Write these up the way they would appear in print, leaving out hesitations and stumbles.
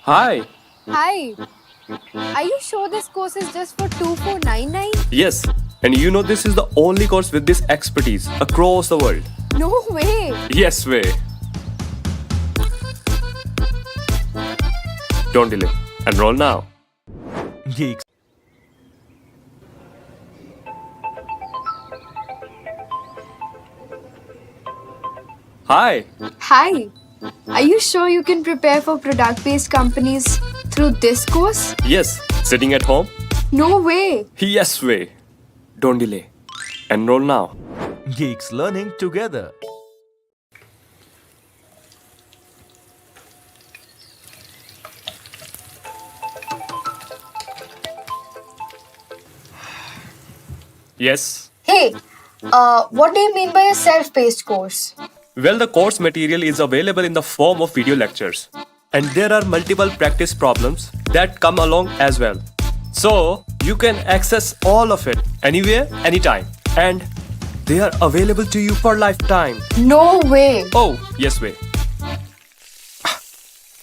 Hi. Hi, are you sure this course is just for 2499? Yes, and you know this is the only course with this expertise across the world. No way! Yes, way. Don't delay. Enroll now. Geeks. Hi. Hi, are you sure you can prepare for product based companies through this course? Yes, sitting at home? No way! Yes, way. Don't delay. Enroll now. Geeks learning together. Yes. Hey, what do you mean by a self paced course? Well, the course material is available in the form of video lectures. And there are multiple practice problems that come along as well. So, you can access all of it anywhere, anytime. And they are available to you for lifetime. No way! Oh, yes, way.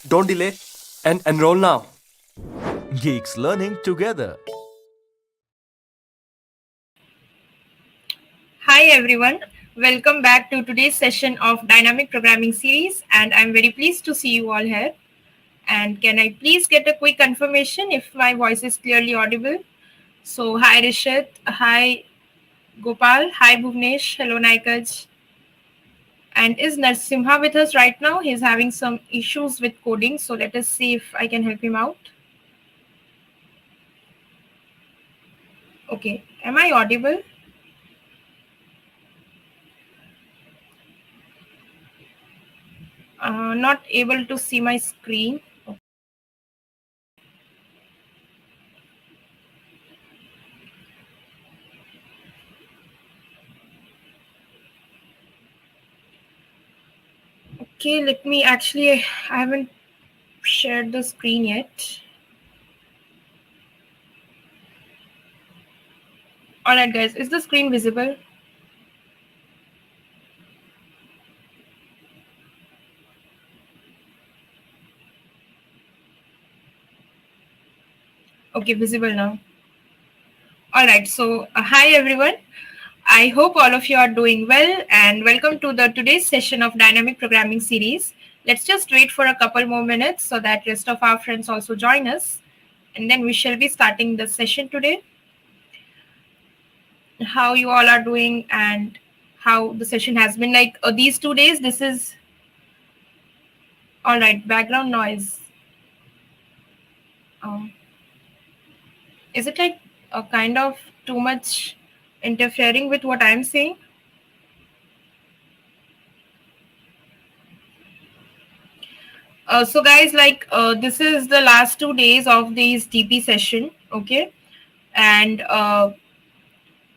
Don't delay and enroll now. Geeks learning together. Hi everyone, welcome back to today's session of Dynamic Programming Series, and I'm very pleased to see you all here. And can I please get a quick confirmation if my voice is clearly audible? So, hi Rishit, hi Gopal, hi Bhuvnesh, hello Naikaj. And is Narsimha with us right now? He's having some issues with coding, so let us see if I can help him out. Okay, am I audible? Not able to see my screen. Okay, let me actually, I haven't shared the screen yet. All right, guys, is the screen visible? Okay, visible now. All right, so hi everyone. I hope all of you are doing well and welcome to the today's session of Dynamic Programming Series. Let's just wait for a couple more minutes so that rest of our friends also join us, and then we shall be starting the session today. How you all are doing and how the session has been like these 2 days. This is all right. Background noise. Um, is it like a kind of too much interfering with what I'm saying? So guys, like this is the last 2 days of this DP session, okay? And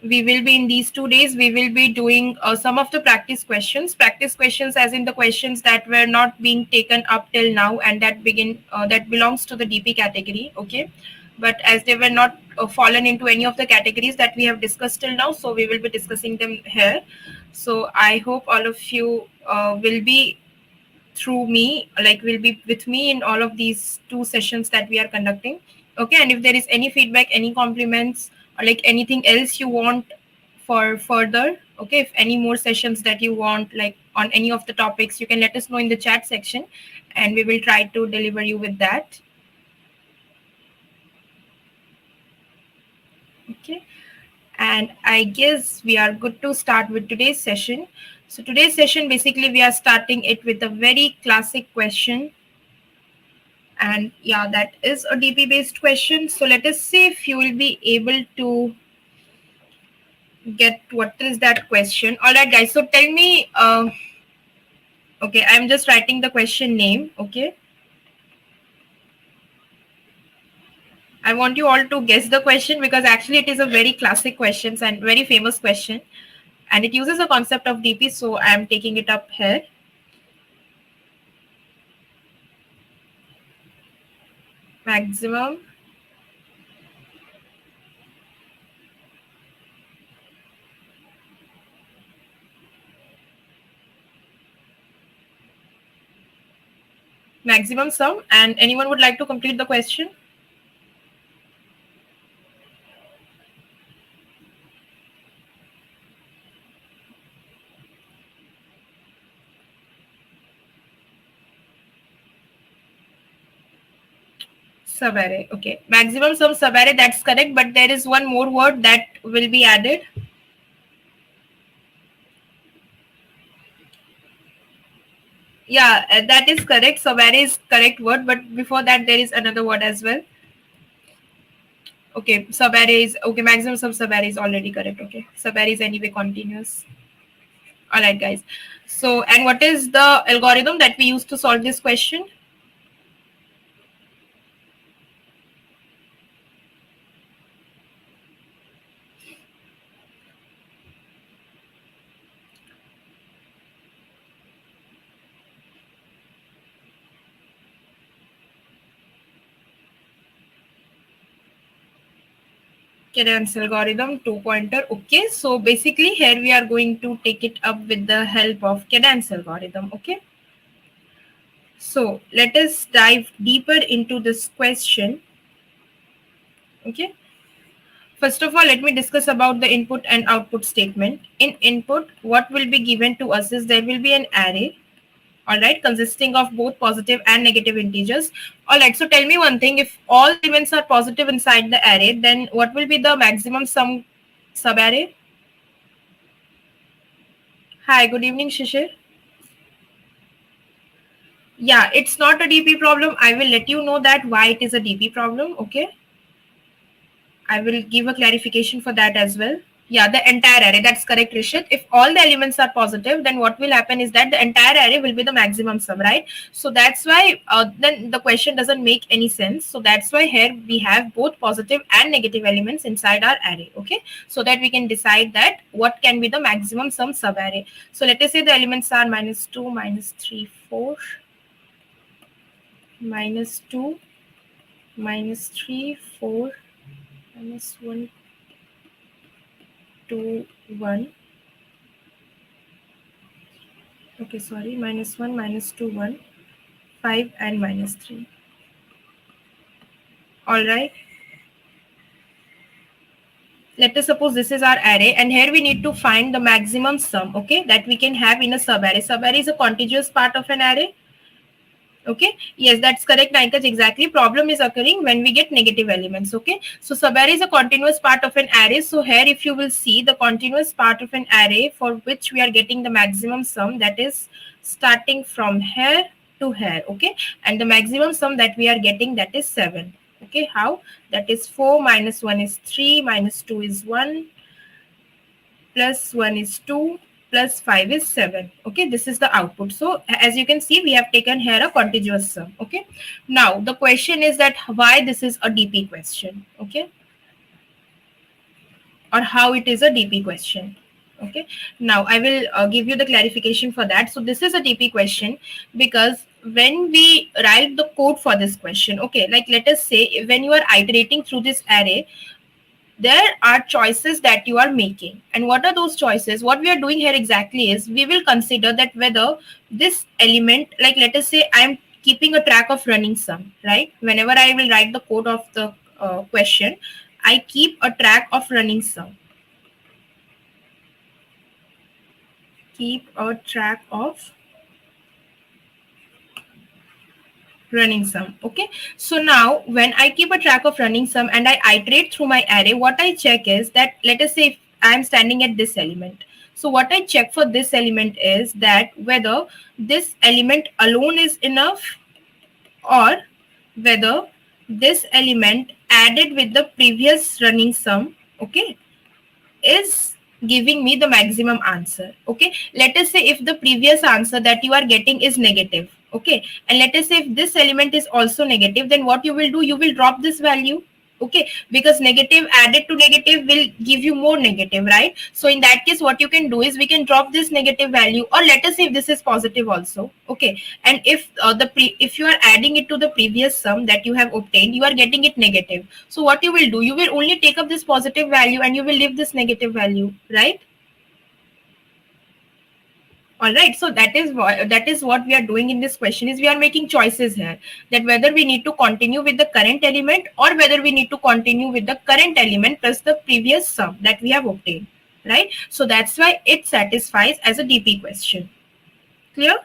we will be in these 2 days, we will be doing some of the practice questions as in the questions that were not being taken up till now and that belongs to the DP category, okay? But as they were not fallen into any of the categories that we have discussed till now, so we will be discussing them here. So I hope all of you will be through me, like will be with me in all of these 2 sessions that we are conducting, okay? And if there is any feedback, any compliments, or like anything else you want for further, okay, if any more sessions that you want, like on any of the topics, you can let us know in the chat section and we will try to deliver you with that, okay? And I guess we are good to start with today's session. So today's session, basically we are starting it with a very classic question. And yeah, that is a DP based question. So let us see if you will be able to get what is that question. All right, guys. So tell me, okay, I'm just writing the question name. Okay. I want you all to guess the question because actually it is a very classic question and very famous question. And it uses a concept of DP. So I'm taking it up here. Maximum maximum sum. And anyone would like to complete the question? Subarray. Okay. Maximum sum subarray, that's correct. But there is one more word that will be added. Yeah, that is correct. Subarray is correct word. But before that, there is another word as well. Okay. Subarray is, okay. Maximum sum subarray is already correct. Okay. Subarray is anyway continuous. All right, guys. So, and what is the algorithm that we use to solve this question? Cadence algorithm, two pointer. Okay, so basically here we are going to take it up with the help of cadence algorithm. Okay, so let us dive deeper into this question. Okay, first of all, let me discuss about the input and output statement. In input, what will be given to us is there will be an array, all right, consisting of both positive and negative integers. All right, so tell me one thing, if all elements are positive inside the array, then what will be the maximum sum subarray? Hi, good evening, Shishir. Yeah, it's not a DP problem. I will let you know that why it is a DP problem. Okay, I will give a clarification for that as well. Yeah, the entire array. That's correct, Rishit. If all the elements are positive, then what will happen is that the entire array will be the maximum sum, right? So that's why then the question doesn't make any sense. So that's why here we have both positive and negative elements inside our array. Okay, so that we can decide that what can be the maximum sum subarray. So let us say the elements are -2, -3, 4, -2, -3, 4, -1, 2, 1. Okay, sorry, -1, -2, 1, 5, and -3. All right. Let us suppose this is our array, and here we need to find the maximum sum, okay, that we can have in a subarray. Subarray is a contiguous part of an array. Okay, yes, that's correct, Naikaj. Exactly. Problem is occurring when we get negative elements. Okay, so subarray is a continuous part of an array. So here, if you will see the continuous part of an array for which we are getting the maximum sum, that is starting from here to here. Okay, and the maximum sum that we are getting, that is 7. Okay, how? That is 4 minus 1 is 3 minus 2 is 1 plus 1 is 2 plus 5 is 7. Okay, this is the output. So as you can see, we have taken here a contiguous sum. Okay, now the question is that why this is a DP question. Okay, or how it is a DP question. Okay, now I will give you the clarification for that. So this is a DP question because when we write the code for this question, okay, like let us say when you are iterating through this array, there are choices that you are making. And what are those choices? What we are doing here exactly is we will consider that whether this element, like let us say I'm keeping a track of running sum, right? Whenever I will write the code of the question, I keep a track of running sum. Keep a track of running sum. Okay, so now when I keep a track of running sum and I iterate through my array, what I check is that let us say if I am standing at this element, so what I check for this element is that whether this element alone is enough or whether this element added with the previous running sum, okay, is giving me the maximum answer. Okay, let us say if the previous answer that you are getting is negative, okay, and let us say if this element is also negative, then what you will do, you will drop this value. Okay, because negative added to negative will give you more negative, right? So in that case, what you can do is we can drop this negative value, or let us say if this is positive also. Okay, and if if you are adding it to the previous sum that you have obtained, you are getting it negative. So what you will do, you will only take up this positive value and you will leave this negative value, right? All right, so that is what we are doing in this question, is we are making choices here, that whether we need to continue with the current element or whether we need to continue with the current element plus the previous sum that we have obtained, right? So that's why it satisfies as a DP question. Clear?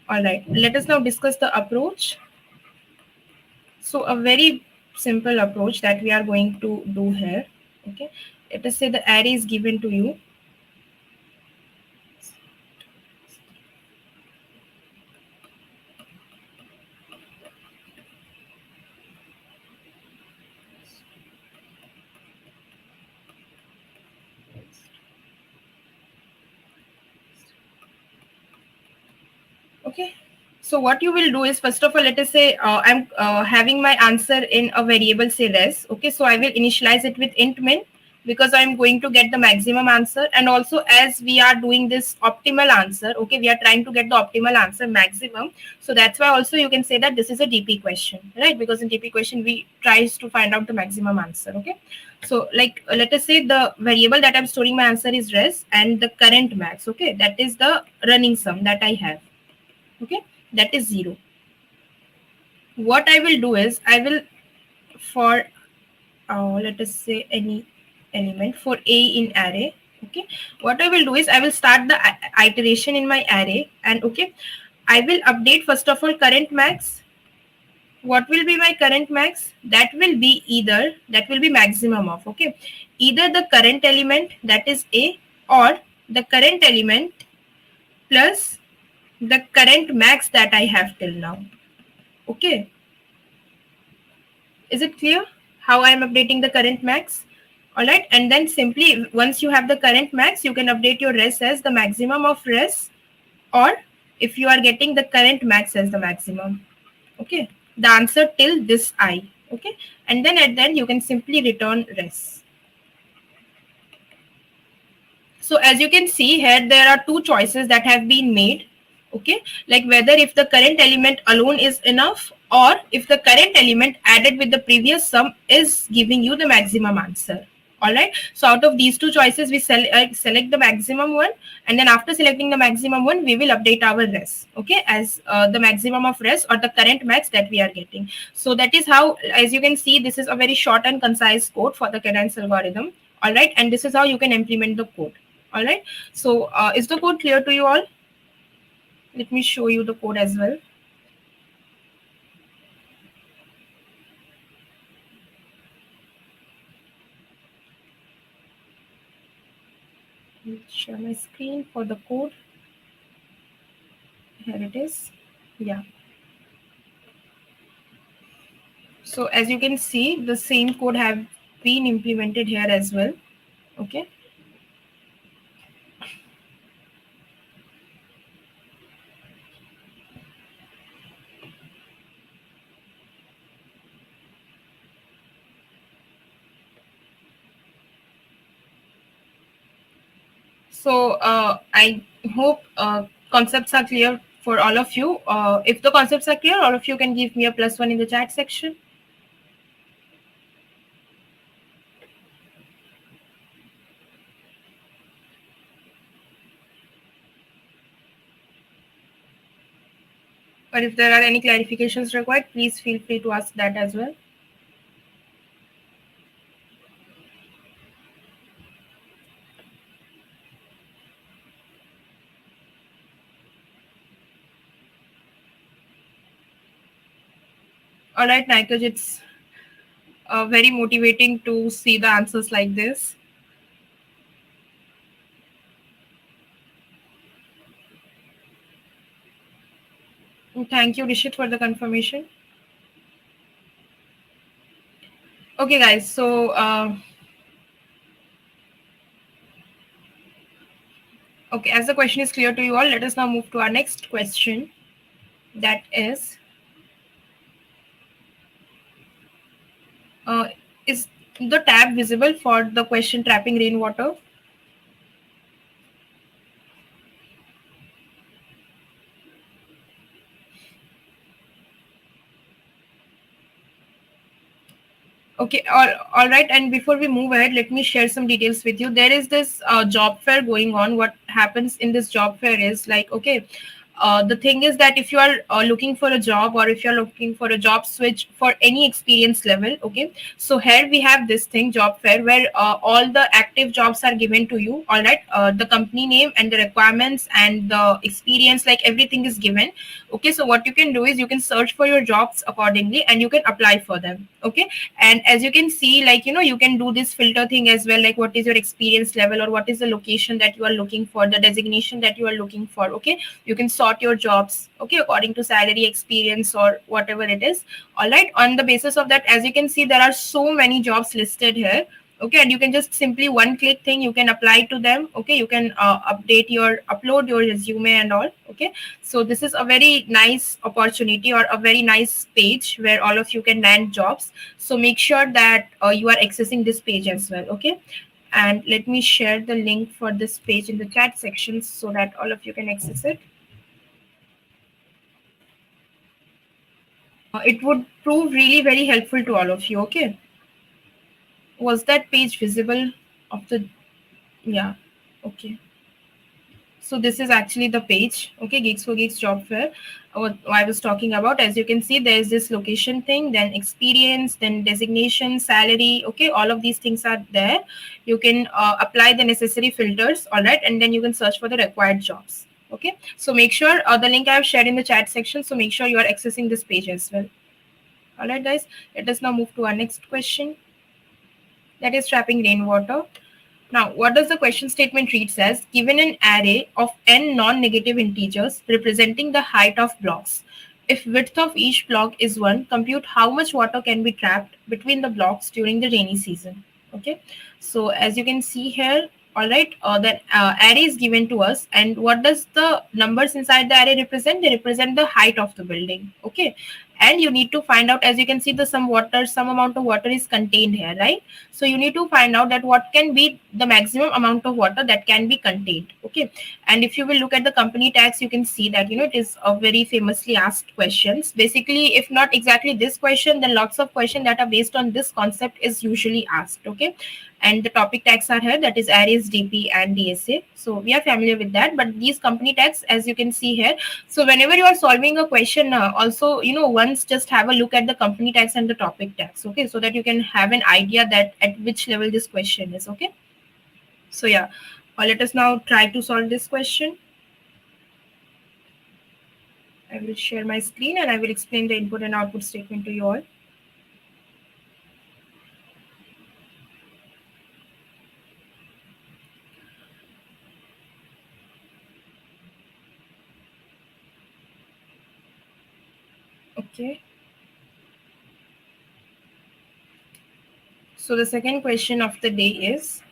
All right, let us now discuss the approach. So a very simple approach that we are going to do here. Okay, let us say the array is given to you. Okay, so what you will do is, first of all, let us say I'm having my answer in a variable, say res. Okay, so I will initialize it with int min, because I'm going to get the maximum answer. And also, as we are doing this optimal answer, okay, we are trying to get the optimal answer maximum. So that's why also you can say that this is a DP question, right? Because in DP question we tries to find out the maximum answer. Okay, so like let us say the variable that I'm storing my answer is res, and the current max, okay, that is the running sum that I have. Okay, that is 0. What I will do is, I will, for let us say any element for a in array, okay, what I will do is I will start the iteration in my array, and okay, I will update first of all current max. What will be my current max? That will be either, that will be maximum of, okay, either the current element, that is a, or the current element plus the current max that I have till now. Okay, is it clear how I am updating the current max? All right, and then simply once you have the current max, you can update your res as the maximum of res, or if you are getting the current max as the maximum. Okay, the answer till this I. Okay, and then at the end you can simply return res. So as you can see here, there are two choices that have been made. Okay, like whether if the current element alone is enough, or if the current element added with the previous sum is giving you the maximum answer. All right, so out of these two choices we select the maximum one, and then after selecting the maximum one we will update our res, okay, as the maximum of res or the current max that we are getting. So that is how, as you can see, this is a very short and concise code for the cadence algorithm. All right, and this is how you can implement the code. All right, so is the code clear to you all? Let me show you the code as well. Let me share my screen for the code. Here it is. Yeah, so as you can see, the same code have been implemented here as well. Okay, so I hope concepts are clear for all of you. If the concepts are clear, all of you can give me a +1 in the chat section. Or if there are any clarifications required, please feel free to ask that as well. All right, Nikaj, it's very motivating to see the answers like this. Thank you, Rishit, for the confirmation. Okay, guys, so okay, as the question is clear to you all, let us now move to our next question. That is uh, is the tab visible for the question trapping rainwater? Okay, all right. And before we move ahead, let me share some details with you. There is this job fair going on. What happens in this job fair is like, okay, the thing is that if you are looking for a job, or if you're looking for a job switch for any experience level, okay, so here we have this thing, job fair, where all the active jobs are given to you. All right, the company name and the requirements and the experience, like everything is given. Okay, so what you can do is you can search for your jobs accordingly and you can apply for them. Okay, and as you can see, like, you can do this filter thing as well, like what is your experience level, or what is the location that you are looking for, the designation that you are looking for. Okay, you can sort your jobs, okay, according to salary, experience, or whatever it is. All right, on the basis of that, as you can see, there are so many jobs listed here. Okay, and you can just simply one click thing, you can apply to them. Okay, you can upload your resume and all. Okay, so this is a very nice opportunity, or a very nice page where all of you can land jobs. So make sure that you are accessing this page as well. Okay, and let me share the link for this page in the chat section so that all of you can access it. It would prove really very helpful to all of you. Okay, was that page visible of the, yeah, okay. So this is actually the page, okay, Geeks for Geeks job fair. What I was talking about, as you can see, there is this location thing, then experience, then designation, salary. Okay, all of these things are there. You can apply the necessary filters, all right, and then you can search for the required jobs. Okay, so make sure the link I have shared in the chat section. So make sure you are accessing this page as well. All right, guys, let us now move to our next question. That is trapping rainwater. Now, what does the question statement reads as? Given an array of n non-negative integers representing the height of blocks. If width of each block is 1, compute how much water can be trapped between the blocks during the rainy season. Okay, so as you can see here, all right, that array is given to us, and what does the numbers inside the array represent? They represent the height of the building. Okay, and you need to find out, as you can see, the some amount of water is contained here, right? So you need to find out that what can be the maximum amount of water that can be contained. Okay, and if you will look at the company tags, you can see that it is a very famously asked questions. Basically, if not exactly this question, then lots of questions that are based on this concept is usually asked. Okay, and the topic tags are here, that is arrays, DP, and DSA. So we are familiar with that, but these company tags, as you can see here, so whenever you are solving a question, also once just have a look at the company tags and the topic tags. Okay, so that you can have an idea that at which level this question is. Okay, so yeah, let us now try to solve this question. I will share my screen and I will explain the input and output statement to you all. Okay. So the second question of the day is,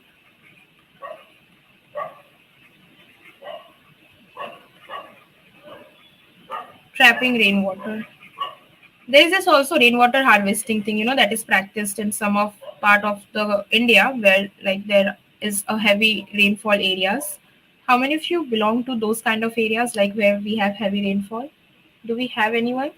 trapping rainwater. There is this also rainwater harvesting thing, that is practiced in some of part of the India where like there is a heavy rainfall areas. How many of you belong to those kind of areas, like where we have heavy rainfall? Do we have anyone?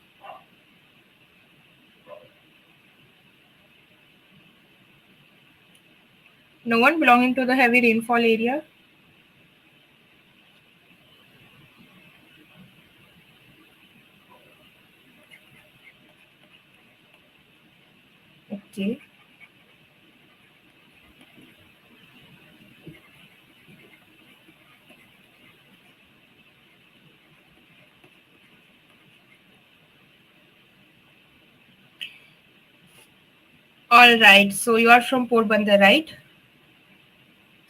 No one belonging to the heavy rainfall area? Okay. All right. So you are from Porbandar, right?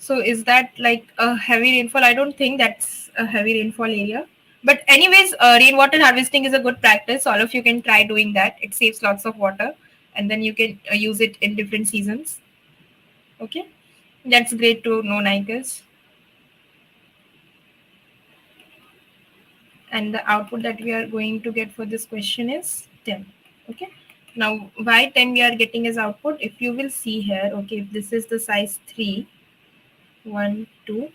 So is that like a heavy rainfall? I don't think that's a heavy rainfall area. But anyways, rainwater harvesting is a good practice. All of you can try doing that. It saves lots of water, and then you can use it in different seasons. Okay, that's great to know, Nikes. And the output that we are going to get for this question is 10. Okay. Now, why 10 we are getting as output? If you will see here, okay, if this is the size 3, 1, 2,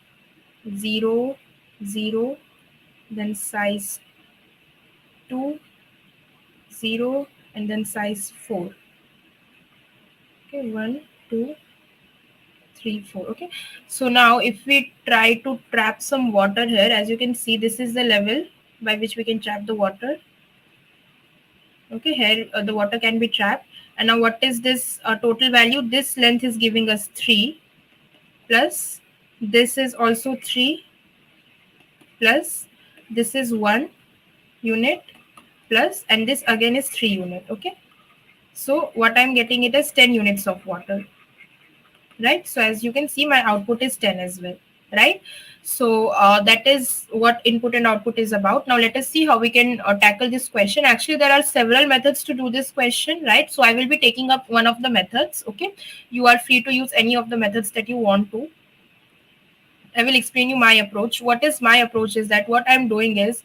0, 0, then size 2, 0, and then size 4. Okay, 1, 2, 3, 4. Okay, so now if we try to trap some water here, as you can see, this is the level by which we can trap the water. Okay, here the water can be trapped. And now what is this total value? This length is giving us 3, plus this is also 3, plus this is 1 unit, plus, and this again is 3 unit. Okay, so what I'm getting it is 10 units of water, right? So as you can see, my output is 10 as well, right? So that is what input and output is about. Now let us see how we can tackle this question. Actually, there are several methods to do this question, right? So I will be taking up one of the methods. Okay, you are free to use any of the methods that you want to. I will explain you my approach. What is my approach is that what I'm doing is,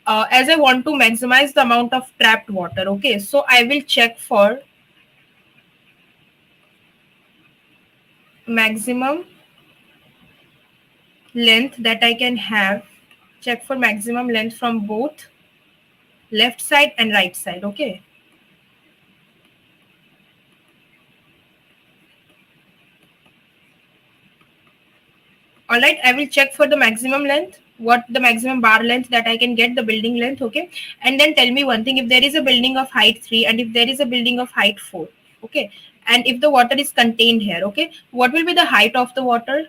as I want to maximize the amount of trapped water, okay, so I will check for maximum length that I can have, check for maximum length from both left side and right side. Okay, all right, I will check for the maximum length, what the maximum bar length that I can get, the building length. Okay, and then tell me one thing, if there is a building of height 3 and if there is a building of height 4, okay, and if the water is contained here, okay, what will be the height of the water?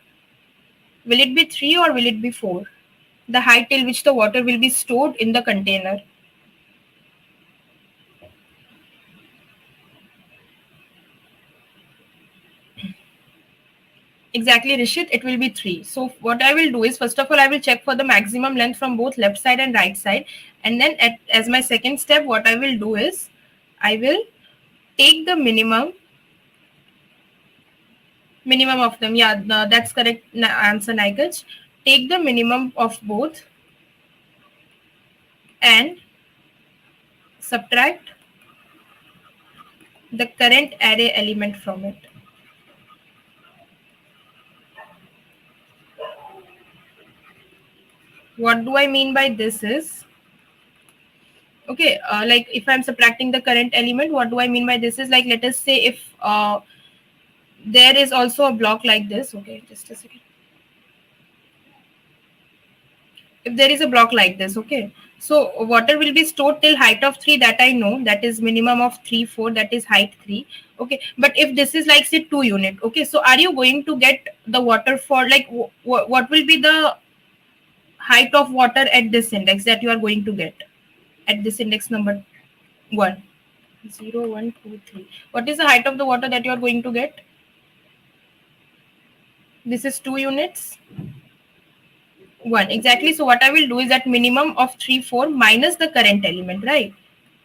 Will it be 3 or will it be 4? The height till which the water will be stored in the container. Exactly, Rishit, it will be 3. So what I will do is, first of all, I will check for the maximum length from both left side and right side. And then as my second step, what I will do is, I will take the minimum of them. Yeah, that's correct answer, Naikaj. Take the minimum of both and subtract the current array element from it. What do I mean by this is, okay, like if I'm subtracting the current element, what do I mean by this is, like, let us say if there is also a block like this. Okay, just a second. If there is a block like this, okay, so water will be stored till height of 3, that I know, that is minimum of 3 4, that is height 3. Okay, but if this is like say 2 unit, okay, so are you going to get the water for like what will be the height of water at this index that you are going to get at this index number 1? 0 1 2 3. What is the height of the water that you are going to get? This is 2 units. 1, exactly. So what I will do is that minimum of 3 4 minus the current element, right?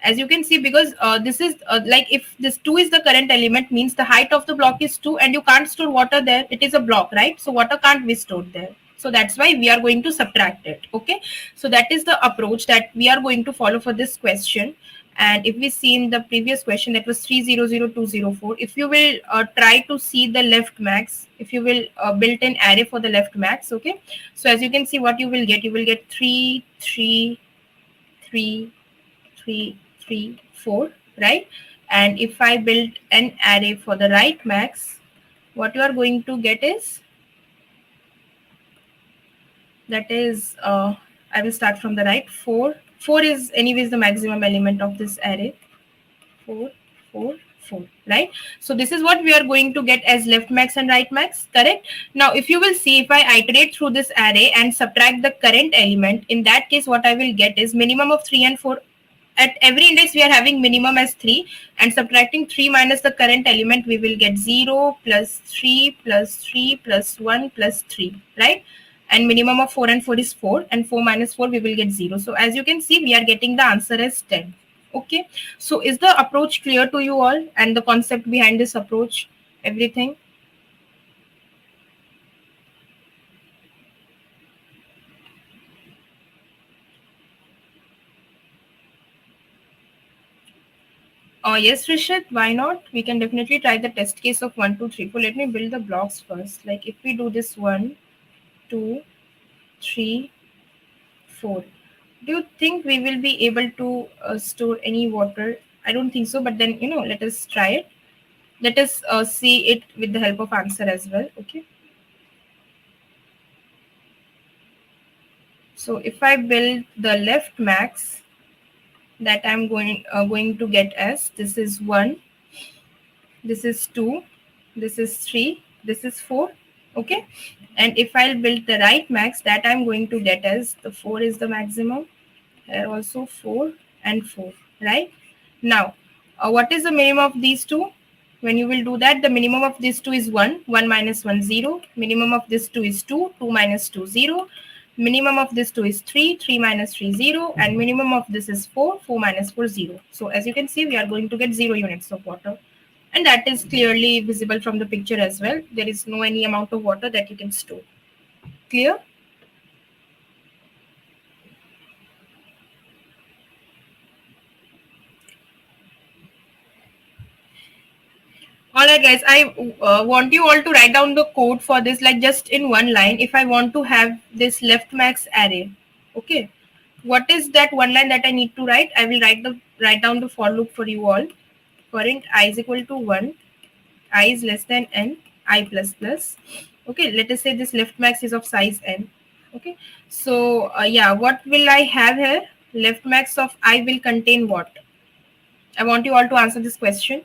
As you can see, because this is like if this 2 is the current element, means the height of the block is 2 and you can't store water there. It is a block, right? So water can't be stored there. So that's why we are going to subtract it. Okay, so that is the approach that we are going to follow for this question. And if we see in the previous question, that was 300204, if you will try to see the left max, if you will build an array for the left max, okay, so as you can see, what you will get 3 3 3 3 3 4, right? And if I build an array for the right max, what you are going to get is, that is I will start from the right. 4 4 is anyways the maximum element of this array. 4 4 4, right? So this is what we are going to get as left max and right max, correct? Now if you will see, if I iterate through this array and subtract the current element, in that case what I will get is minimum of 3 and 4. At every index we are having minimum as 3, and subtracting 3 minus the current element, we will get 0 plus 3 plus 3 plus 1 plus 3, right? And minimum of 4 and 4 is 4, and 4 minus 4 we will get 0. So as you can see, we are getting the answer as 10. Okay, so is the approach clear to you all, and the concept behind this approach, everything? Yes, Rishit, why not? We can definitely try the test case of 1 2 3 4. Let me build the blocks first. Like if we do this 1 2 3 4, do you think we will be able to store any water? I don't think so, but then let us try it. Let us see it with the help of answer as well. Okay. So if I build the left max, that I'm going to get as, this is 1, this is 2, this is 3, this is 4. Okay. And if I'll build the right max, that I'm going to get as, the 4 is the maximum, here also 4 and 4, right? Now what is the minimum of these two? When you will do that, the minimum of these two is 1, 1 minus 1 0, minimum of this 2 is 2, 2 minus 2 0, minimum of this 2 is 3, 3 minus 3 0, and minimum of this is 4, 4 minus 4 0. So as you can see, we are going to get 0 units of water, and that is clearly visible from the picture as well. There is no any amount of water that you can store. Clear? All right, guys, I want you all to write down the code for this, like just in one line. If I want to have this left max array, okay, what is that one line that I need to write? I will write down the for loop for you all. For int I is equal to 1, I is less than n, I plus plus. Okay, let us say this left max is of size n. Okay, so yeah, what will I have here? Left max of I will contain what? I want you all to answer this question.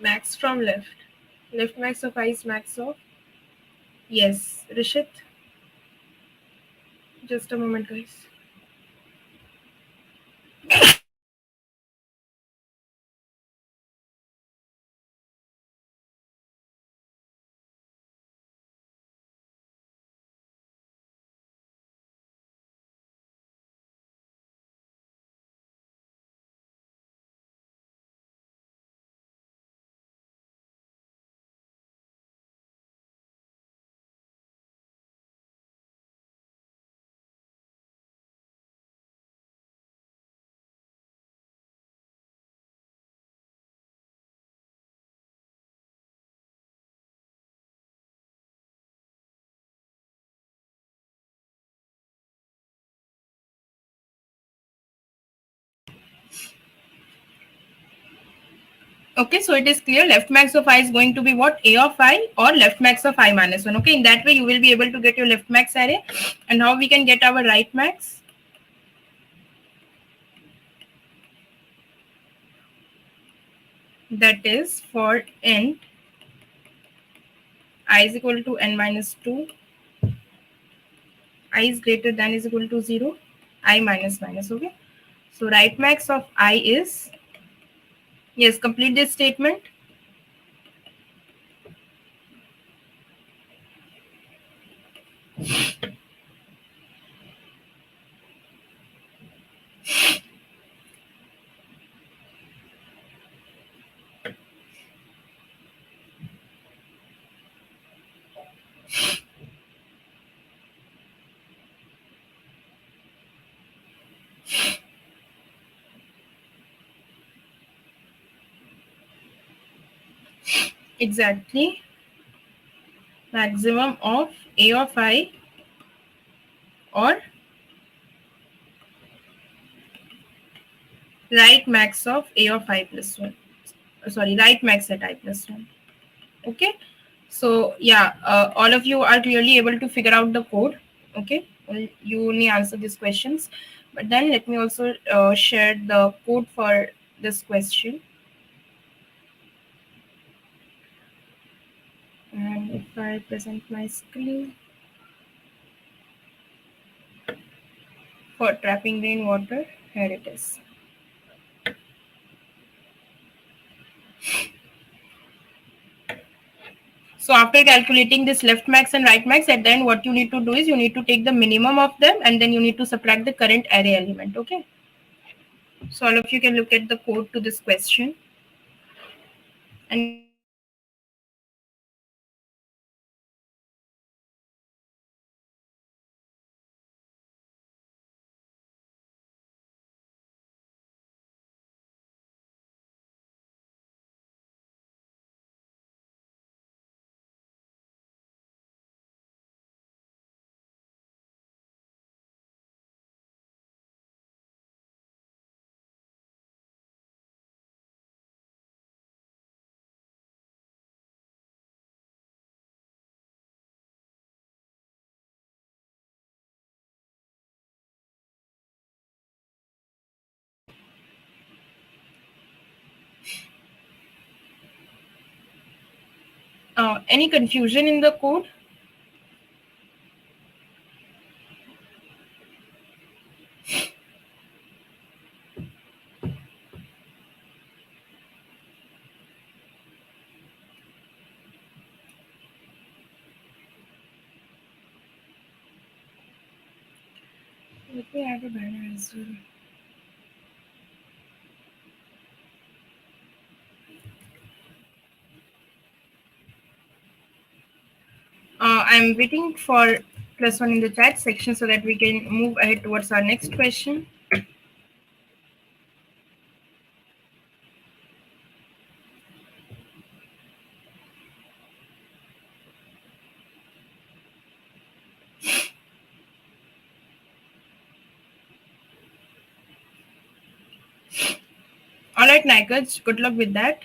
Max from left. Left max of I is max of. Yes, Rishit. Just a moment, guys. Okay, so it is clear left max of I is going to be what? A of I or left max of I minus 1. Okay, in that way you will be able to get your left max array. And now we can get our right max. That is for int I is equal to n minus 2, I is greater than is equal to 0, I minus minus. Okay, so right max of I is, yes, complete this statement. Exactly. Maximum of A of I or right max of A of I plus 1. Sorry, right max at I plus 1. Okay, so yeah, all of you are clearly able to figure out the code. Okay, well, you only answer these questions, but then let me also share the code for this question. And if I present my screen for trapping rainwater, here it is. So after calculating this left max and right max, at the end what you need to do is you need to take the minimum of them and then you need to subtract the current array element. Okay, so all of you can look at the code to this question and Any confusion in the code? Let me add a banner as well. I'm waiting for +1 in the chat section so that we can move ahead towards our next question. All right, Nikaj, good luck with that.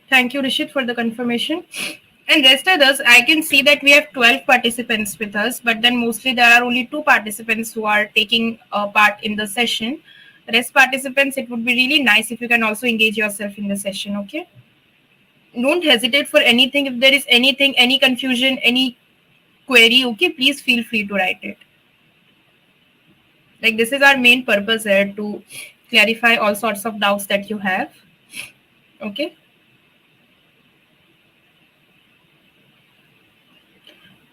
Thank you, Rishit, for the confirmation. And rest others, I can see that we have 12 participants with us, but then mostly there are only 2 participants who are taking part in the session. Rest participants, it would be really nice if you can also engage yourself in the session, okay? Don't hesitate for anything. If there is anything, any confusion, any query, okay, please feel free to write it. Like, this is our main purpose here, to clarify all sorts of doubts that you have, okay?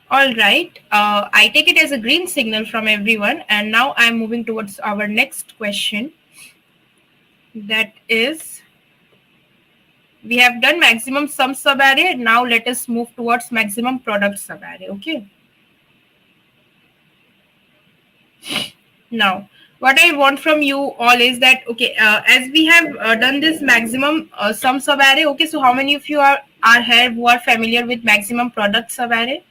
All right. I take it as a green signal from everyone. And now I'm moving towards our next question. That is, we have done maximum sum subarray. Now let us move towards maximum product subarray. Okay. Now, what I want from you all is that, okay, as we have done this maximum sum subarray, okay, so how many of you are here who are familiar with maximum product subarray?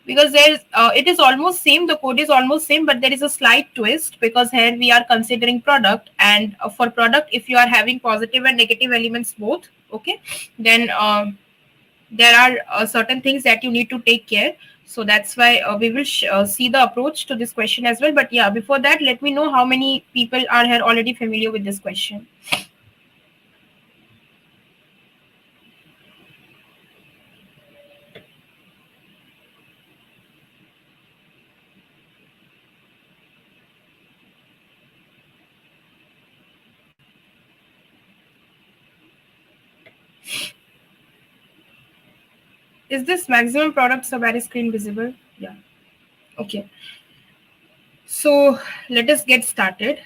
Because there's it is almost same, the code is almost same, but there is a slight twist, because here we are considering product, and for product, if you are having positive and negative elements both, okay, then there are certain things that you need to take care. So that's why we will see the approach to this question as well. But yeah, before that, let me know how many people are here already familiar with this question. Is this maximum product subarray screen visible? Yeah. Okay. So let us get started.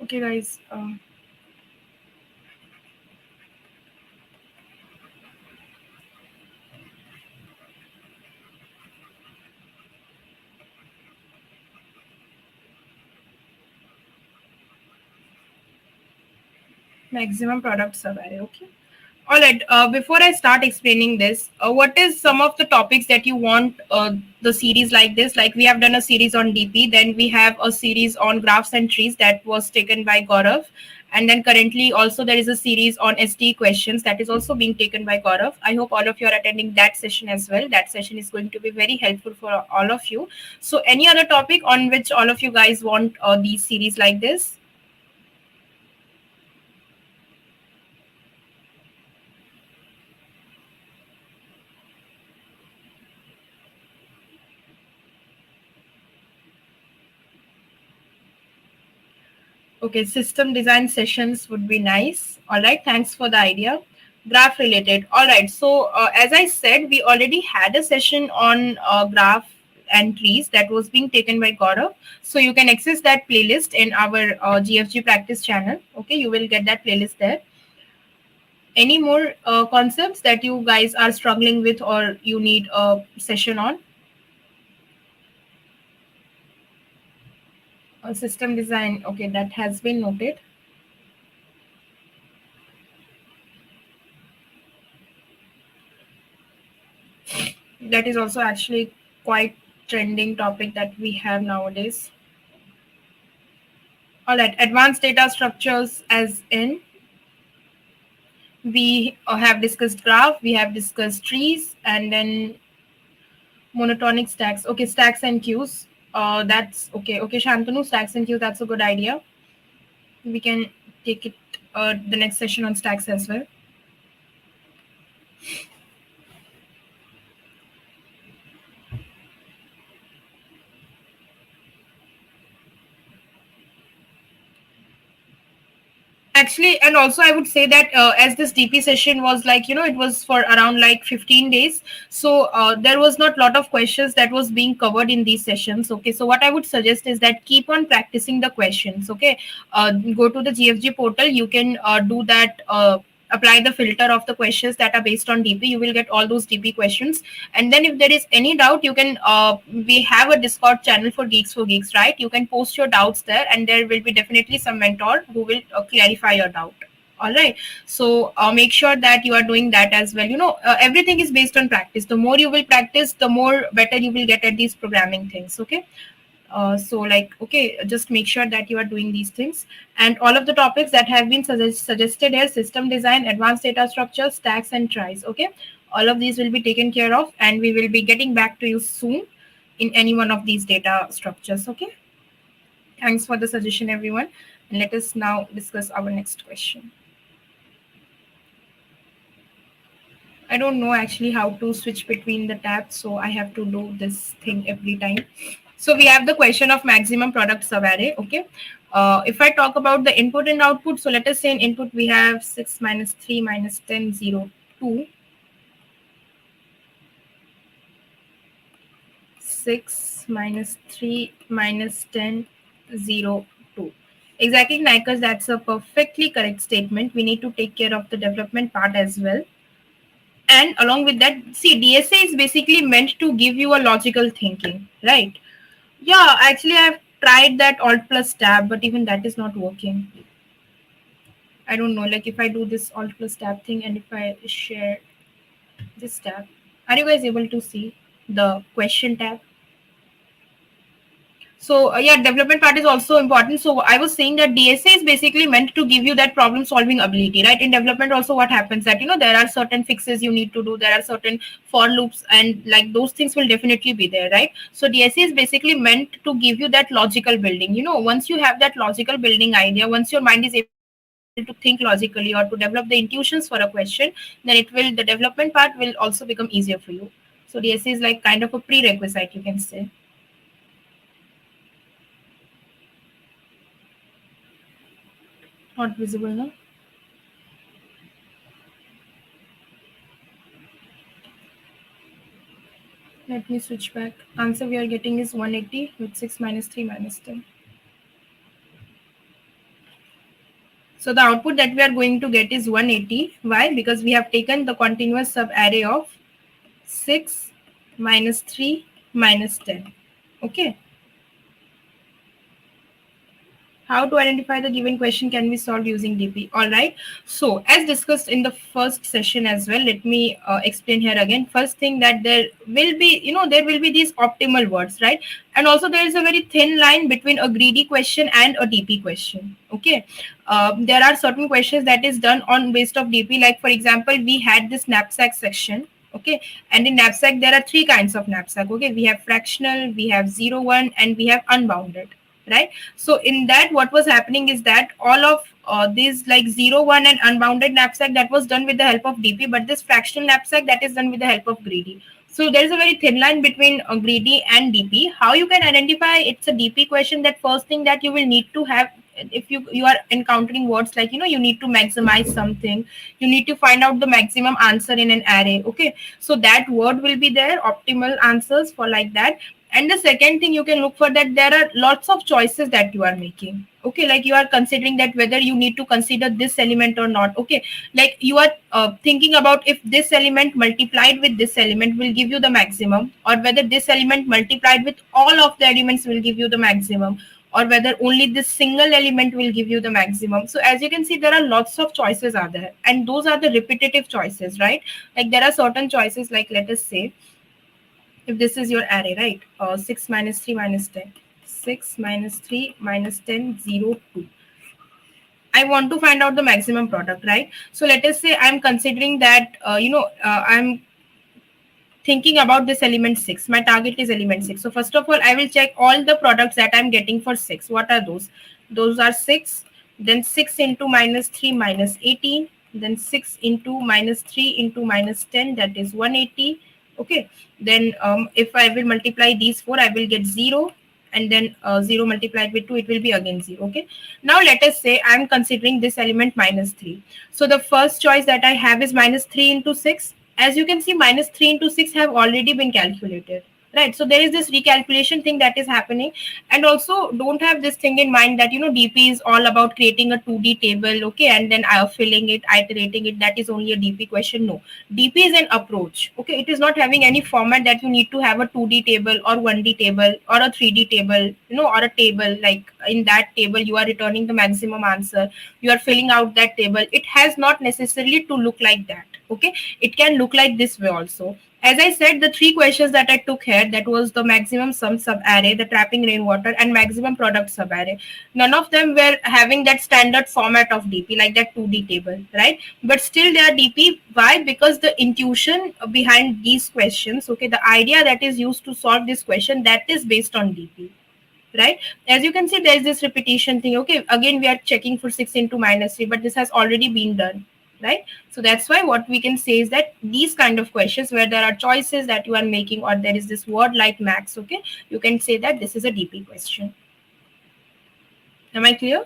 Okay, guys. Maximum product subarray. Okay. All right. Before I start explaining this, what is some of the topics that you want the series like this? Like, we have done a series on DP, then we have a series on graphs and trees that was taken by Gaurav, and then currently also there is a series on ST questions that is also being taken by Gaurav. I hope all of you are attending that session as well. That session is going to be very helpful for all of you. So, any other topic on which all of you guys want these series like this? Okay, system design sessions would be nice. All right, thanks for the idea. Graph related. All right, so as I said, we already had a session on graph and trees that was being taken by Gaurav. So you can access that playlist in our GFG practice channel. Okay, you will get that playlist there. Any more concepts that you guys are struggling with or you need a session on? System design. Okay, that has been noted. That is also actually quite trending topic that we have nowadays. All right, advanced data structures as in We have discussed graph, we have discussed trees, and then monotonic stacks. Okay, stacks and queues. That's okay. Okay, Shantanu, stacks and queues. That's a good idea. We can take it the next session on stacks as well. Actually, and also I would say that as this DP session was like, it was for around like 15 days. So there was not lot of questions that was being covered in these sessions. Okay, so what I would suggest is that keep on practicing the questions. Okay, go to the GFG portal. You can do that. Apply the filter of the questions that are based on DP. You will get all those DP questions. And then if there is any doubt, you can, we have a Discord channel for Geeks, right? You can post your doubts there, and there will be definitely some mentor who will clarify your doubt. All right. So make sure that you are doing that as well. Everything is based on practice. The more you will practice, the more better you will get at these programming things. Okay. So like, okay, just make sure that you are doing these things, and all of the topics that have been suggested here: system design, advanced data structure, stacks, and tries. Okay, all of these will be taken care of, and we will be getting back to you soon in any one of these data structures. Okay, thanks for the suggestion, everyone, and let us now discuss our next question. I don't know actually how to switch between the tabs, so I have to do this thing every time. So we have the question of maximum product subarray. Okay. If I talk about the input and output, so let us say in input we have 6 minus 3 minus 10, 0, 2. 6 minus 3 minus 10, 0, 2. Exactly, Nikers, that's a perfectly correct statement. We need to take care of the development part as well. And along with that, see, DSA is basically meant to give you a logical thinking, right? Yeah, actually, I've tried that Alt plus Tab, but even that is not working. I don't know, like if I do this Alt plus Tab thing and if I share this tab, are you guys able to see the question tab? So yeah, development part is also important. So I was saying that DSA is basically meant to give you that problem solving ability, right? In development also what happens that, there are certain fixes you need to do, there are certain for loops, and like those things will definitely be there, right? So DSA is basically meant to give you that logical building. Once you have that logical building idea, once your mind is able to think logically or to develop the intuitions for a question, then the development part will also become easier for you. So DSA is like kind of a prerequisite, you can say. Not visible now. Let me switch back. Answer we are getting is 180 with 6 minus 3 minus 10. So the output that we are going to get is 180. Why? Because we have taken the continuous subarray of 6 minus 3 minus 10. Okay. How to identify the given question can be solved using DP. All right. So as discussed in the first session as well, let me explain here again. First thing that there will be, there will be these optimal words, right? And also there is a very thin line between a greedy question and a DP question. Okay. There are certain questions that is done on based of DP. Like for example, we had this knapsack section. Okay. And in knapsack, there are three kinds of knapsack. Okay. We have fractional, we have 0, 1, and we have unbounded, right? So in that, what was happening is that all of these like 0, 1 and unbounded knapsack, that was done with the help of DP, but this fractional knapsack, that is done with the help of greedy. So there is a very thin line between greedy and DP. How you can identify it's a DP question? That first thing that you will need to have, if you are encountering words like, you need to maximize something, you need to find out the maximum answer in an array. Okay, so that word will be there, optimal answers for like that. And the second thing you can look for, that there are lots of choices that you are making. Okay, like you are considering that whether you need to consider this element or not. Okay, like you are thinking about if this element multiplied with this element will give you the maximum, or whether this element multiplied with all of the elements will give you the maximum, or whether only this single element will give you the maximum. So as you can see, there are lots of choices are there, and those are the repetitive choices, right? Like there are certain choices, like let us say if this is your array, right? 6 minus 3 minus 10. 6 minus 3 minus 10, 0, 2. I want to find out the maximum product, right? So let us say I'm considering that, I'm thinking about this element 6. My target is element 6. So first of all, I will check all the products that I'm getting for 6. What are those? Those are 6, then 6 into minus 3 minus 18, then 6 into minus 3 into minus 10, that is 180. Okay, then if I will multiply these 4, I will get 0, and then 0 multiplied with 2, it will be again 0. Okay, now let us say I'm considering this element minus 3. So the first choice that I have is minus 3 into 6. As you can see, minus 3 into 6 have already been calculated, right? So there is this recalculation thing that is happening. And also don't have this thing in mind that, DP is all about creating a 2D table, okay, and then filling it, iterating it. That is only a DP question. No, DP is an approach, okay. It is not having any format that you need to have a 2D table or 1D table or a 3D table, or a table. Like in that table you are returning the maximum answer, you are filling out that table. It has not necessarily to look like that, okay. It can look like this way also. As I said, the 3 questions that I took here, that was the maximum sum subarray, the trapping rainwater, and maximum product subarray. None of them were having that standard format of DP, like that 2D table, right? But still they are DP. Why? Because the intuition behind these questions, okay, the idea that is used to solve this question, that is based on DP. Right, as you can see, there is this repetition thing. Okay, again we are checking for 6 into minus 3, but this has already been done, right? So that's why what we can say is that these kind of questions where there are choices that you are making, or there is this word like max, okay, you can say that this is a DP question. Am I clear?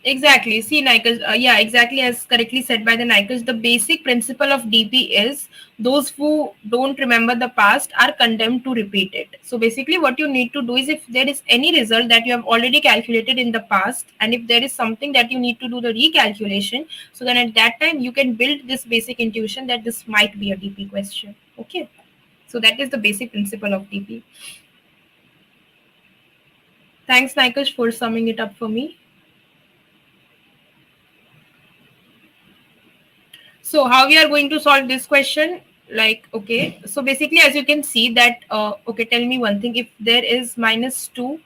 Exactly. See, Nikes, yeah, exactly as correctly said by the Nikes, the basic principle of DP is those who don't remember the past are condemned to repeat it. So basically what you need to do is, if there is any result that you have already calculated in the past, and if there is something that you need to do the recalculation, so then at that time you can build this basic intuition that this might be a DP question. Okay. So that is the basic principle of DP. Thanks, Nikesh, for summing it up for me. So how we are going to solve this question? Like, okay, so basically as you can see that, okay, tell me one thing. If there is minus 2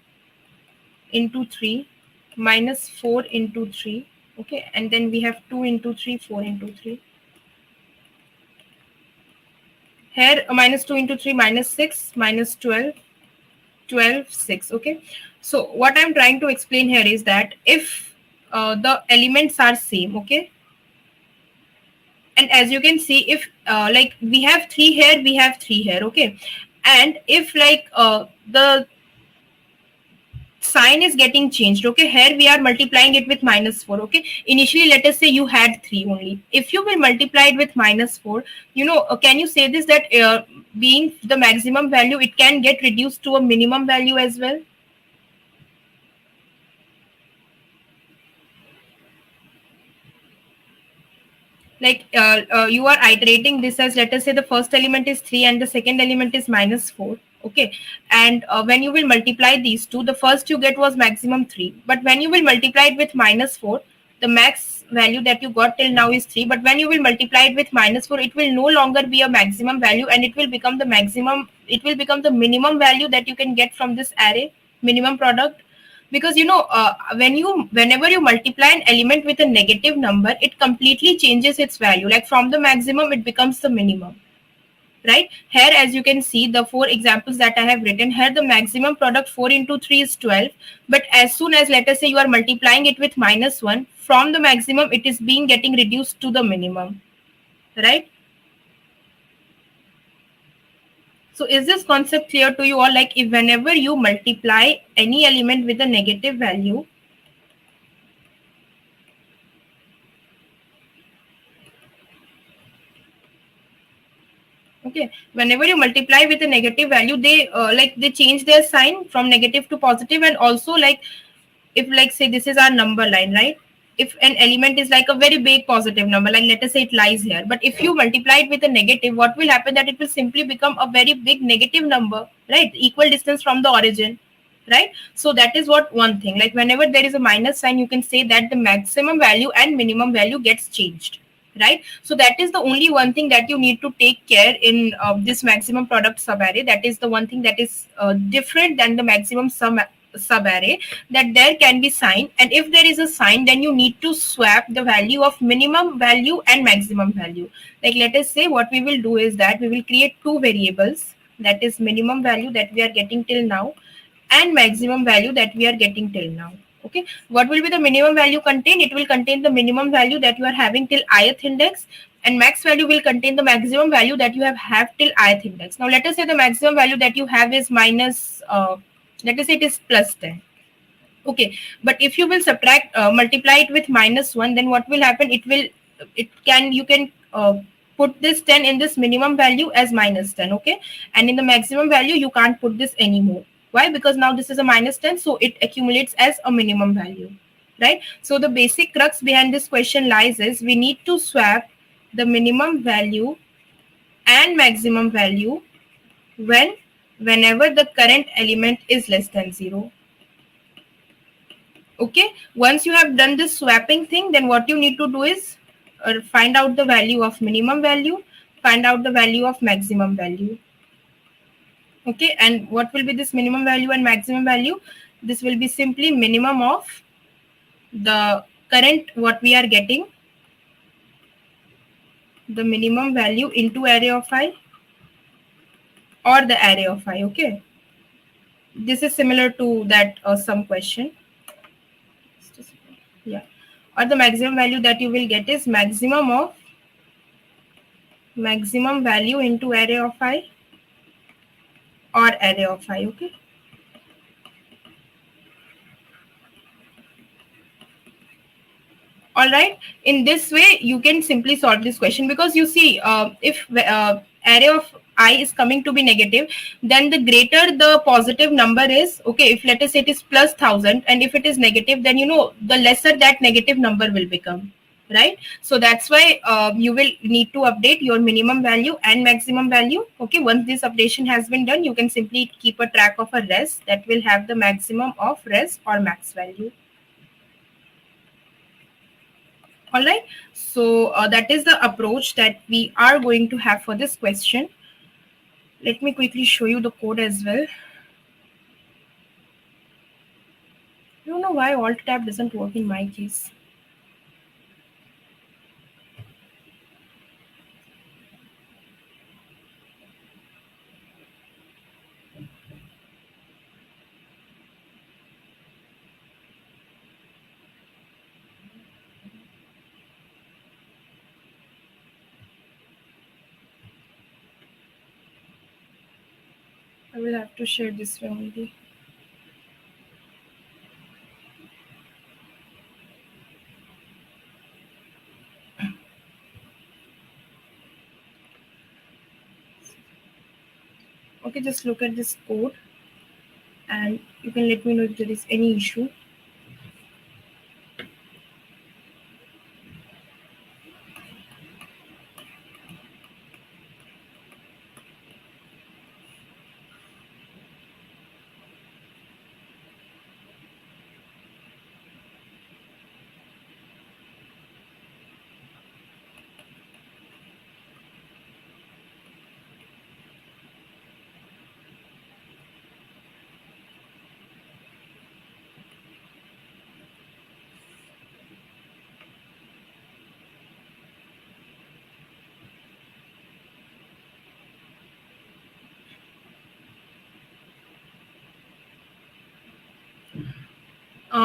into 3, minus 4 into 3, okay, and then we have 2 into 3, 4 into 3. Here, minus 2 into 3, minus 6, minus 12, 12, 6, okay. So what I'm trying to explain here is that if the elements are same, okay, and as you can see, if like we have 3 here, we have 3 here, okay, and if like the sign is getting changed, okay, here we are multiplying it with minus 4, okay. Initially let us say you had 3 only. If you will multiply it with minus 4, can you say this, that being the maximum value, it can get reduced to a minimum value as well? Like you are iterating this as, let us say the first element is 3 and the second element is minus 4, okay, and when you will multiply these two, the first you get was maximum 3, but when you will multiply it with minus 4, the max value that you got till now is 3, but when you will multiply it with minus 4, it will no longer be a maximum value, and it will become the maximum, it will become the minimum value that you can get from this array, minimum product. Because whenever you multiply an element with a negative number, it completely changes its value. Like from the maximum it becomes the minimum, right? Here as you can see, the 4 examples that I have written here, the maximum product 4 into 3 is 12, but as soon as, let us say, you are multiplying it with minus 1, from the maximum it is being getting reduced to the minimum, right? So is this concept clear to you all? Like, if whenever you multiply any element with a negative value, okay, whenever you multiply with a negative value, they they change their sign from negative to positive. And also, like, if, like, say this is our number line, right? if an element is like a very big positive number, like let us say it lies here, but if you multiply it with a negative, what will happen, that it will simply become a very big negative number, right? Equal distance from the origin, right? So that is what one thing, like whenever there is a minus sign, you can say that the maximum value and minimum value gets changed, right? So that is the only one thing that you need to take care in this maximum product subarray. That is the one thing that is different than the maximum subarray, that there can be sign, and if there is a sign, then you need to swap the value of minimum value and maximum value. Like let us say what we will do is that we will create two variables, that is minimum value that we are getting till now and maximum value that we are getting till now. Okay, what will be the minimum value contain? It will contain the minimum value that you are having till ith index, and max value will contain the maximum value that you have till ith index. Now let us say the maximum value that you have is minus let us say it is plus 10. Okay, but if you will subtract multiply it with minus 1, then what will happen, it can you can put this 10 in this minimum value as minus 10. Okay, and in the maximum value you can't put this anymore. Why? Because now this is a minus 10, so it accumulates as a minimum value, right? So the basic crux behind this question lies is we need to swap the minimum value and maximum value whenever the current element is less than 0. Okay, once you have done this swapping thing, then what you need to do is find out the value of minimum value, find out the value of maximum value. Okay, and what will be this minimum value and maximum value? This will be simply minimum of the current what we are getting, the minimum value into array of I or the array of I. Okay, this is similar to that some question. Yeah, or the maximum value that you will get is maximum of maximum value into array of I or array of I. Okay, all right, in this way you can simply solve this question, because you see if array of I is coming to be negative, then the greater the positive number is. Okay, if let us say it is plus 1000, and if it is negative, then you know the lesser that negative number will become, right? So that's why you will need to update your minimum value and maximum value. Okay, once this updation has been done, you can simply keep a track of a res that will have the maximum of res or max value. All right, so that is the approach that we are going to have for this question. Let me quickly show you the code as well. I don't know why alt tab doesn't work in my case. I will have to share this way only. Okay, just look at this code and you can let me know if there is any issue.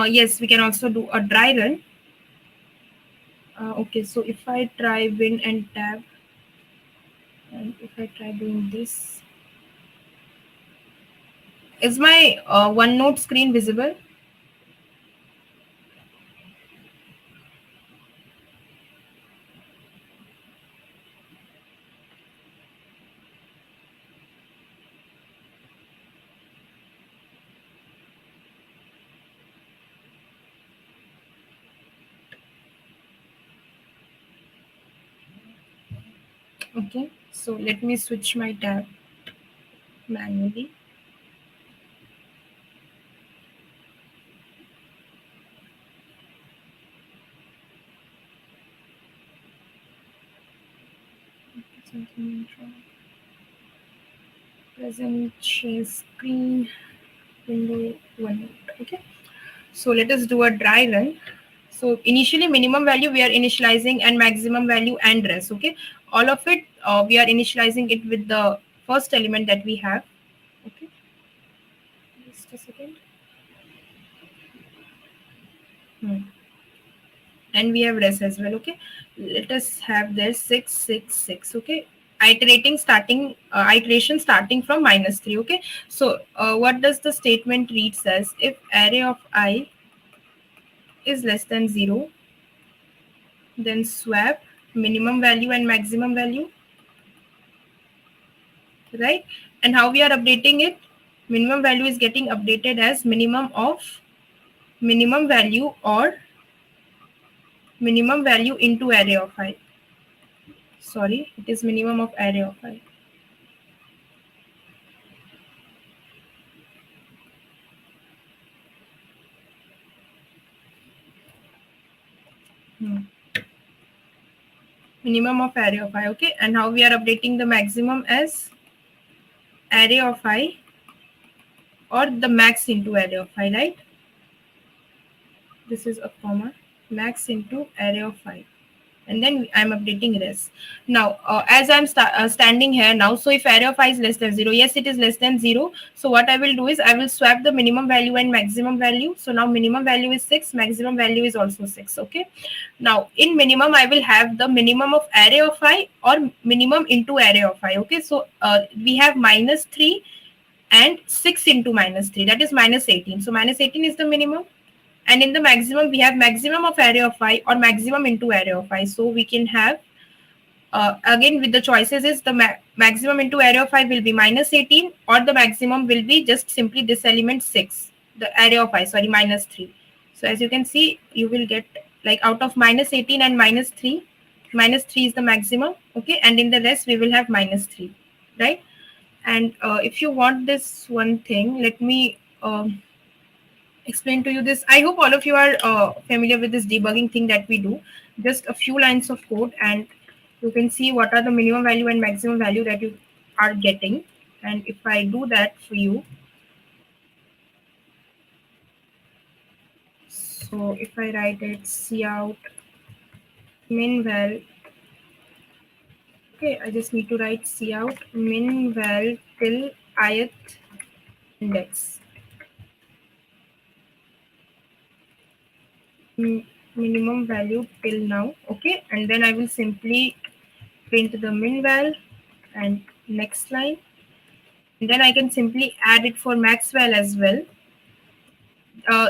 Yes, we can also do a dry run. Okay, so if I try win and tab, and if I try doing this, is my OneNote screen visible? Okay, so let me switch my tab manually. Something wrong. Present share screen window one. Okay, so let us do a dry run. So initially minimum value we are initializing and maximum value and rest. Okay, all of it we are initializing it with the first element that we have. Okay, just a second. And we have rest as well. Okay, let us have this 666. Okay, iteration starting from -3. Okay, so what does the statement reads as? If array of I is less than 0, then swap minimum value and maximum value, right? And how we are updating it? Minimum value is getting updated as minimum of minimum value or minimum value into array of I. Sorry, it is minimum of array of I. Minimum of array of I. Okay, and how we are updating the maximum as array of I or the max into array of I, right? This is a comma, max into array of I, and then I'm updating rest. Now as I'm standing here now, so if array of I is less than 0, yes, it is less than 0. So what I will do is I will swap the minimum value and maximum value. So now minimum value is 6, maximum value is also 6. Okay, now in minimum I will have the minimum of array of I or minimum into array of I. Okay, so we have -3 and 6 into -3, that is -18. So -18 is the minimum, and in the maximum we have maximum of array of I or maximum into array of I. So we can have again with the choices is the maximum into array of I will be -18 or the maximum will be just simply this element 6, the array of I, sorry, -3. So as you can see, you will get like out of -18 and -3, -3 is the maximum. Okay, and in the rest we will have -3, right? And if you want this one thing, let me explain to you this. I hope all of you are familiar with this debugging thing that we do. Just a few lines of code, and you can see what are the minimum value and maximum value that you are getting. And if I do that for you, so if I write it cout min val, okay, I just need to write cout min val till ith index. Minimum value till now. Okay, and then I will simply print the min val and next line, and then I can simply add it for max val as well.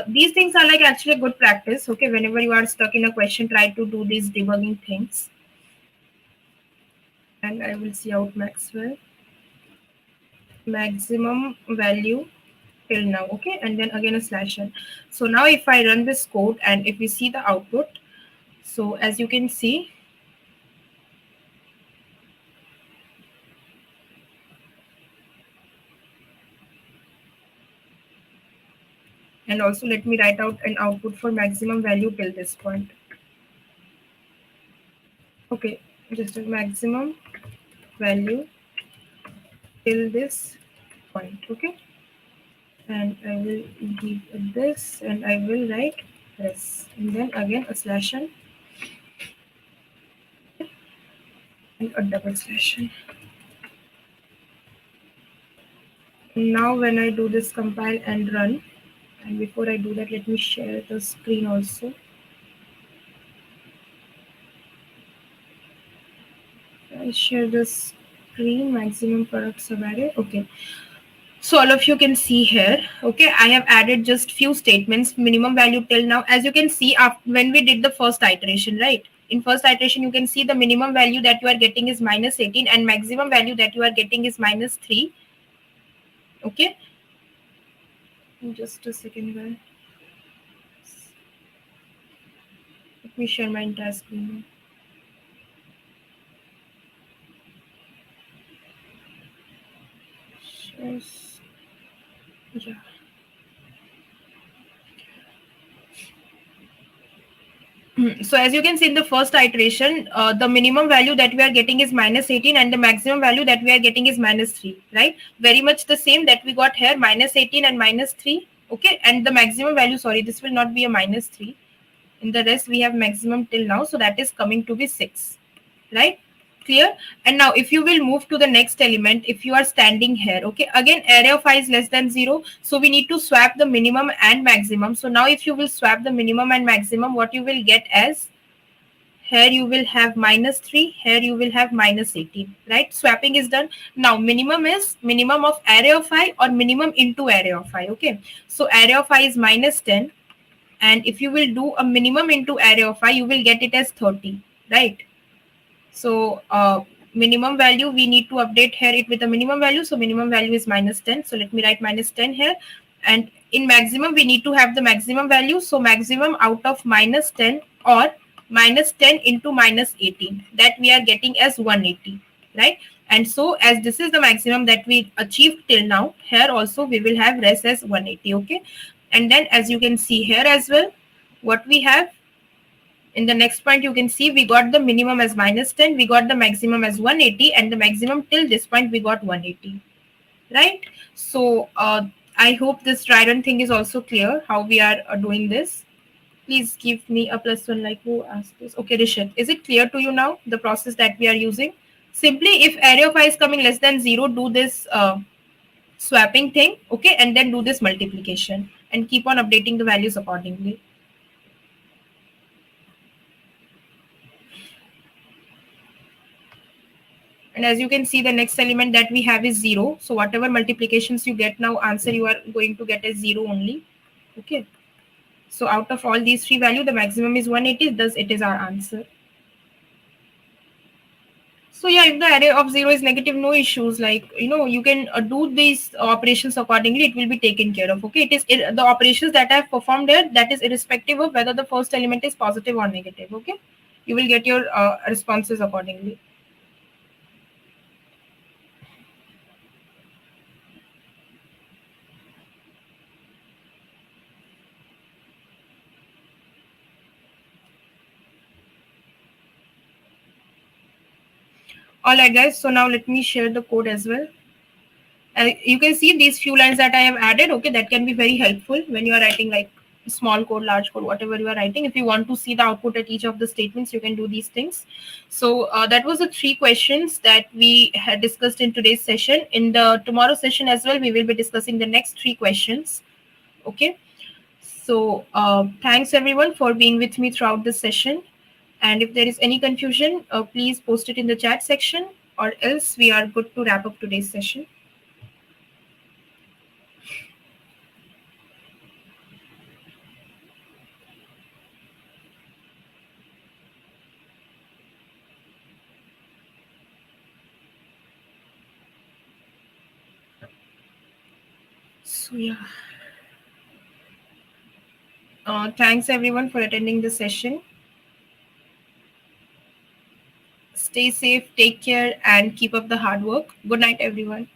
These things are like actually a good practice. Okay, whenever you are stuck in a question, try to do these debugging things. And I will see out max val, maximum value till now. Okay, and then again a slash n. So now if I run this code and if we see the output, so as you can see, and also let me write out an output for maximum value till this point. Okay, just a maximum value till this point. Okay, and I will give this and I will write this, and then again a slash n and a double slash n. Now when I do this compile and run, and before I do that, let me share the screen also. I share the screen, maximum product subarray. Okay, so all of you can see here. Okay, I have added just few statements, minimum value till now. As you can see, when we did the first iteration, right? In first iteration, you can see the minimum value that you are getting is -18 and maximum value that you are getting is -3. Okay, just a second, guys. Let me share my entire screen. Yes. Yeah. So as you can see in the first iteration, the minimum value that we are getting is minus 18 and the maximum value that we are getting is minus 3, right? Very much the same that we got here, minus 18 and minus 3. Okay, and the maximum value, sorry, this will not be a minus 3. In the rest, we have maximum till now, so that is coming to be 6, right? Clear? And now if you will move to the next element, if you are standing here, okay, again array of I is less than 0, so we need to swap the minimum and maximum. So now if you will swap the minimum and maximum, what you will get as, here you will have minus 3, here you will have minus 18, right? Swapping is done. Now minimum is minimum of array of I or minimum into array of I. Okay, so array of I is minus 10, and if you will do a minimum into array of I, you will get it as 30, right? So minimum value, we need to update here it with a minimum value. So minimum value is minus 10. So let me write minus 10 here. And in maximum, we need to have the maximum value. So maximum out of minus 10 or minus 10 into minus 18, that we are getting as 180, right? And so as this is the maximum that we achieved till now, here also we will have rest as 180, okay? And then as you can see here as well, what we have, in the next point, you can see we got the minimum as minus 10, we got the maximum as 180, and the maximum till this point we got 180, right? So I hope this try run thing is also clear how we are doing this. Please give me a +1, like who asked this. Okay, Rishit, is it clear to you now, the process that we are using? Simply if array of I is coming less than 0, do this swapping thing, okay, and then do this multiplication and keep on updating the values accordingly. And as you can see, the next element that we have is 0. So whatever multiplications you get now, answer you are going to get as 0 only. Okay. So out of all these three values, the maximum is 180. Thus, it is our answer. So yeah, if the array of 0 is negative, no issues. Like, you can do these operations accordingly. It will be taken care of. Okay. The operations that I have performed here, that is irrespective of whether the first element is positive or negative. Okay. You will get your responses accordingly. All right, guys. So now let me share the code as well. You can see these few lines that I have added. Okay, that can be very helpful when you are writing like small code, large code, whatever you are writing. If you want to see the output at each of the statements, you can do these things. So that was the 3 questions that we had discussed in today's session. In the tomorrow session as well, we will be discussing the next 3 questions. Okay. So thanks everyone for being with me throughout this session. And if there is any confusion, please post it in the chat section, or else we are good to wrap up today's session. So yeah. Thanks everyone for attending the session. Stay safe, take care, and keep up the hard work. Good night, everyone.